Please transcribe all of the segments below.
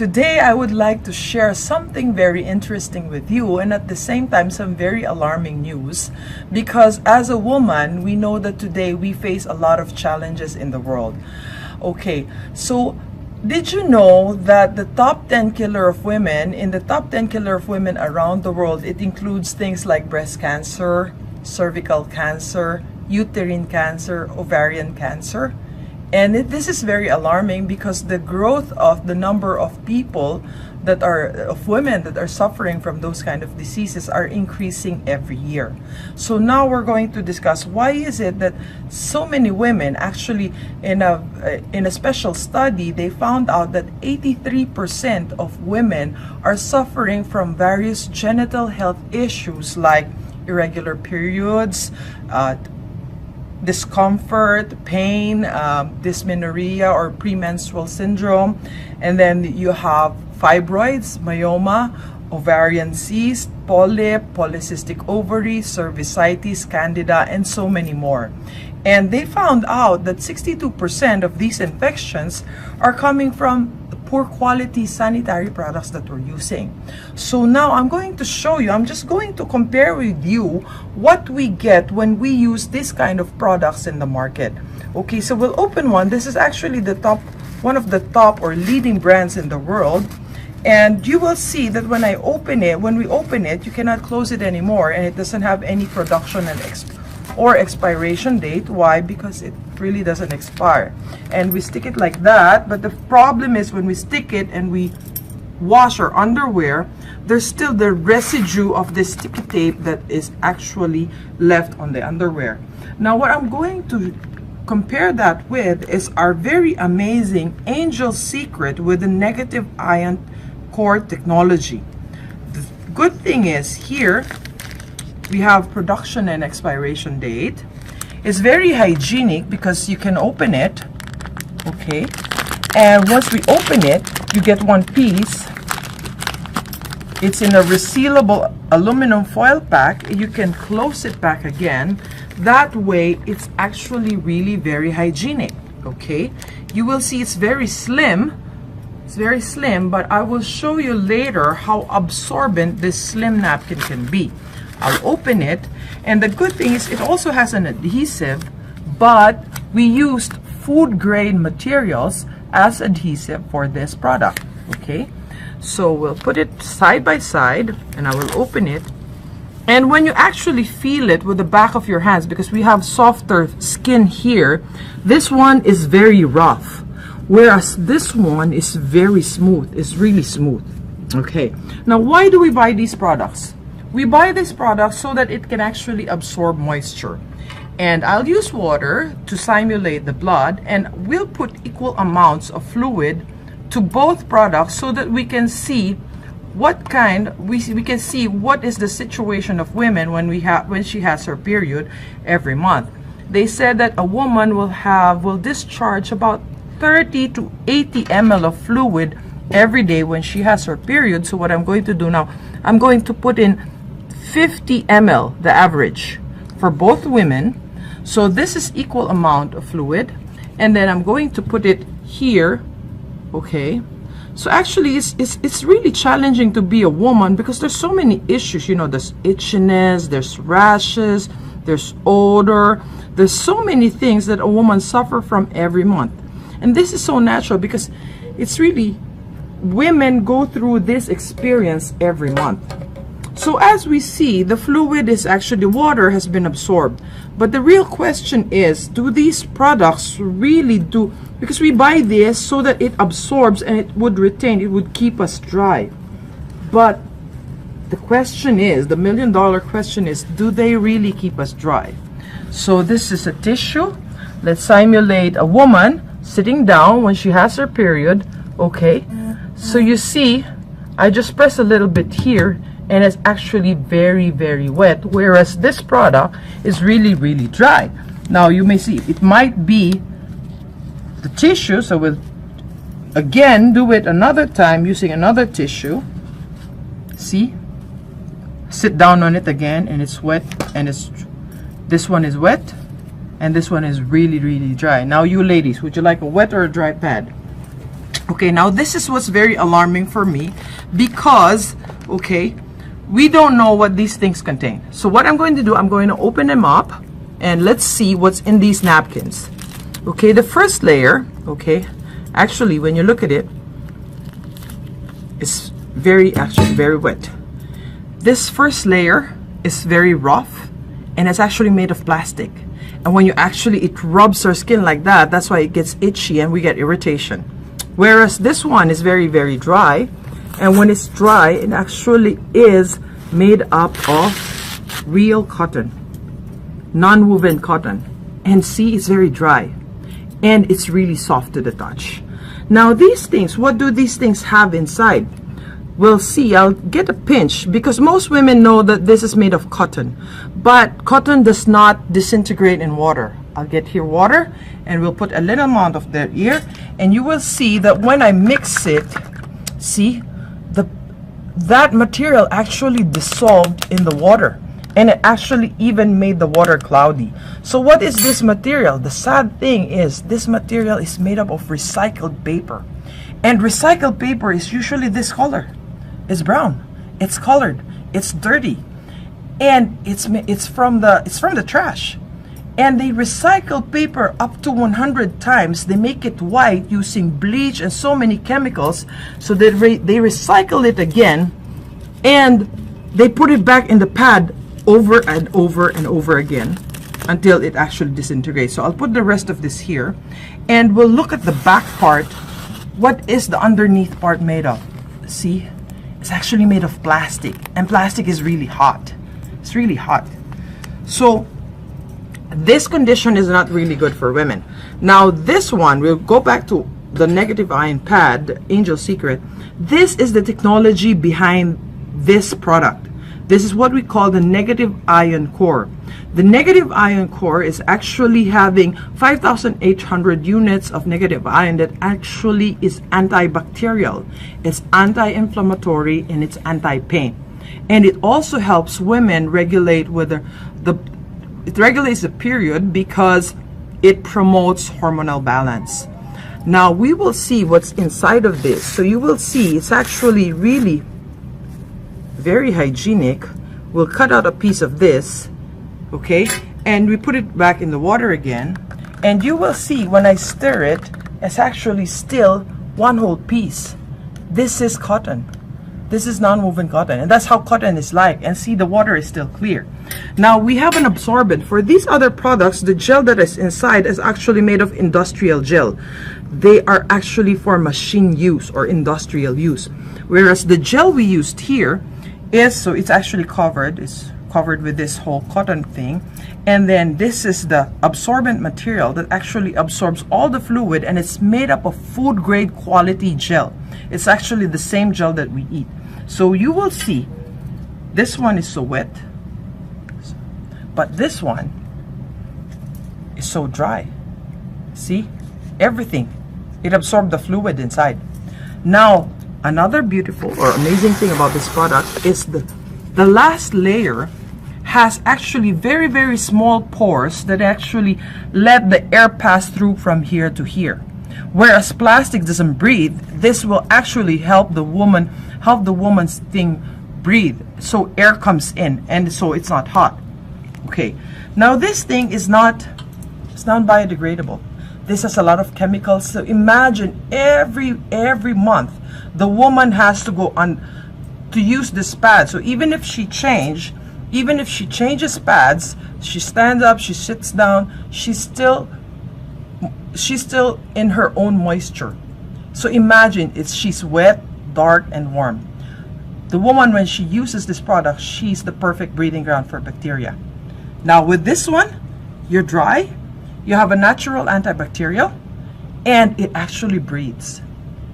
Today I would like to share something very interesting with you, and at the same time some very alarming news, because as a woman we know that today we face a lot of challenges in the world. Okay, so did you know that the top 10 killer of women, in the top 10 killer of women around the world, it includes things like breast cancer, cervical cancer, uterine cancer, ovarian cancer? And this is very alarming because the growth of the number of people that are, of women that are suffering from those kind of diseases are increasing every year. So now we're going to discuss why is it that so many women, actually in a special study, they found out that 83% of women are suffering from various genital health issues like irregular periods, discomfort, pain, dysmenorrhea or premenstrual syndrome, and then you have fibroids, myoma, ovarian cyst, polyp, polycystic ovary, cervicitis, candida, and so many more. And they found out that 62% of these infections are coming from the poor quality sanitary products that we're using. So now I'm going to show you, I'm just going to compare with you what we get when we use this kind of products in the market. Okay, so we'll open one. This is actually the top, one of the top or leading brands in the world. And you will see that when I open it, when we open it, you cannot close it anymore, and it doesn't have any production and expiration date. Why? Because it really doesn't expire. And we stick it like that, but the problem is when we stick it and we wash our underwear, there's still the residue of the sticky tape that is actually left on the underwear. Now what I'm going to compare that with is our very amazing Angel Secret with the negative ion core technology. The good thing is here we have production and expiration date. It's very hygienic because you can open it, okay, and once we open it, you get one piece. It's in a resealable aluminum foil pack. You can close it back again. That way it's actually really very hygienic. Okay, you will see it's very slim. It's very slim, but I will show you later how absorbent this slim napkin can be. I'll open it, and the good thing is it also has an adhesive, but we used food grade materials as adhesive for this product. Okay, so we'll put it side by side and I will open it. And when you actually feel it with the back of your hands, because we have softer skin here, this one is very rough, whereas this one is very smooth. It's really smooth. Okay, now why do we buy these products? We buy this product so that it can actually absorb moisture. And I'll use water to simulate the blood, and we'll put equal amounts of fluid to both products so that we can see what kind, we can see what is the situation of women when she has her period every month. They said that a woman will discharge about 30 to 80 ml of fluid every day when she has her period. So what I'm going to do now, I'm going to put in 50 ml, the average for both women. So this is equal amount of fluid, and then I'm going to put it here. Okay, so actually it's really challenging to be a woman because there's so many issues. You know, there's itchiness, there's rashes, there's odor, there's so many things that a woman suffer from every month. And this is so natural because it's really, women go through this experience every month. So as we see, the fluid is actually, water has been absorbed. But the real question is, do these products really do, because we buy this so that it absorbs and it would retain, it would keep us dry. But the question is, the million-dollar question is, do they really keep us dry? So this is a tissue. Let's simulate a woman sitting down when she has her period. Okay, so you see, I just press a little bit here, and it's actually very, very wet, whereas this product is really, really dry. Now you may see it might be the tissue, so we'll again do it another time using another tissue. See, sit down on it again, and it's wet, and this one is wet, and this one is really, really dry. Now you ladies, would you like a wet or a dry pad? Okay, now this is what's very alarming for me because, okay, we don't know what these things contain. So what I'm going to do, I'm going to open them up and let's see what's in these napkins. Okay, the first layer, okay, actually when you look at it, it's actually very wet. This first layer is very rough and it's actually made of plastic. And when it rubs our skin like that, that's why it gets itchy and we get irritation. Whereas this one is very, very dry. And when it's dry, it actually is made up of real cotton, non-woven cotton. And see, it's very dry. And it's really soft to the touch. Now these things, what do these things have inside? We'll see. I'll get a pinch because most women know that this is made of cotton. But cotton does not disintegrate in water. I'll get here water and we'll put a little amount of that here. And you will see that when I mix it, see, that material actually dissolved in the water. And it actually even made the water cloudy. So what is this material? The sad thing is this material is made up of recycled paper. And recycled paper is usually this color. It's brown. It's colored. It's dirty. And it's from the trash. And they recycle paper up to 100 times. They make it white using bleach and so many chemicals. So they recycle it again and they put it back in the pad over and over and over again until it actually disintegrates. So I'll put the rest of this here and we'll look at the back part. What is the underneath part made of? See, it's actually made of plastic, and plastic is really hot. It's really hot. So this condition is not really good for women. Now this one, we'll go back to the negative ion pad, the Angel Secret. This is the technology behind this product. This is what we call the negative ion core. The negative ion core is actually having 5,800 units of negative ion that actually is antibacterial. It's anti-inflammatory and it's anti-pain. And it also helps women regulate whether it regulates the period because it promotes hormonal balance. Now we will see what's inside of this. So you will see it's actually really very hygienic. We'll cut out a piece of this, okay, and we put it back in the water again, and you will see when I stir it, it's actually still one whole piece. This is cotton. This is non-woven cotton, and that's how cotton is like. And see, the water is still clear. Now we have an absorbent. For these other products, the gel that is inside is actually made of industrial gel. They are actually for machine use or industrial use, whereas the gel we used here is, so it's actually covered, it's covered with this whole cotton thing, and then this is the absorbent material that actually absorbs all the fluid, and it's made up of food grade quality gel. It's actually the same gel that we eat. So you will see this one is so wet, but this one is so dry. See, everything, it absorbed the fluid inside. Now another beautiful or amazing thing about this product is the last layer has actually very, very small pores that actually let the air pass through from here to here. Whereas plastic doesn't breathe, this will actually help the woman's thing breathe. So air comes in and so it's not hot. Okay. Now this thing is it's non-biodegradable. This has a lot of chemicals. So imagine every month the woman has to go on to use this pad. So even if she changes pads, she stands up, she sits down, she's still in her own moisture. So imagine she's wet, dark, and warm. The woman, when she uses this product, she's the perfect breeding ground for bacteria. Now with this one, you're dry, you have a natural antibacterial, and it actually breathes.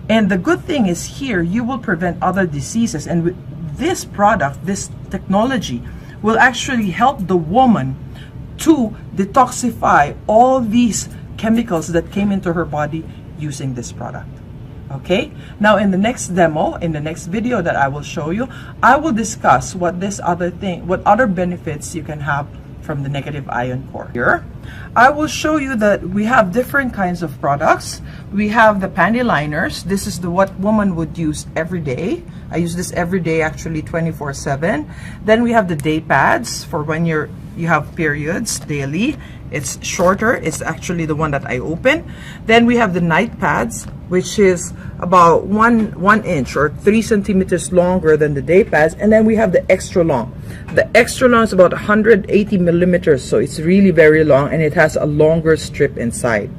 And the good thing is here, you will prevent other diseases. And with this product, this technology will actually help the woman to detoxify all these chemicals that came into her body using this product. Okay, now in the next demo, in the next video that I will show you, I will discuss what other benefits you can have from the negative ion core. Here, I will show you that we have different kinds of products. We have the panty liners. This is what woman would use every day. I use this every day, actually 24/7. Then we have the day pads for when you have periods daily. It's shorter. It's actually the one that I open. Then we have the night pads, which is about one inch or 3 centimeters longer than the day pads. And then we have the extra long. The extra long is about 180 millimeters, so it's really very long, and it has a longer strip inside.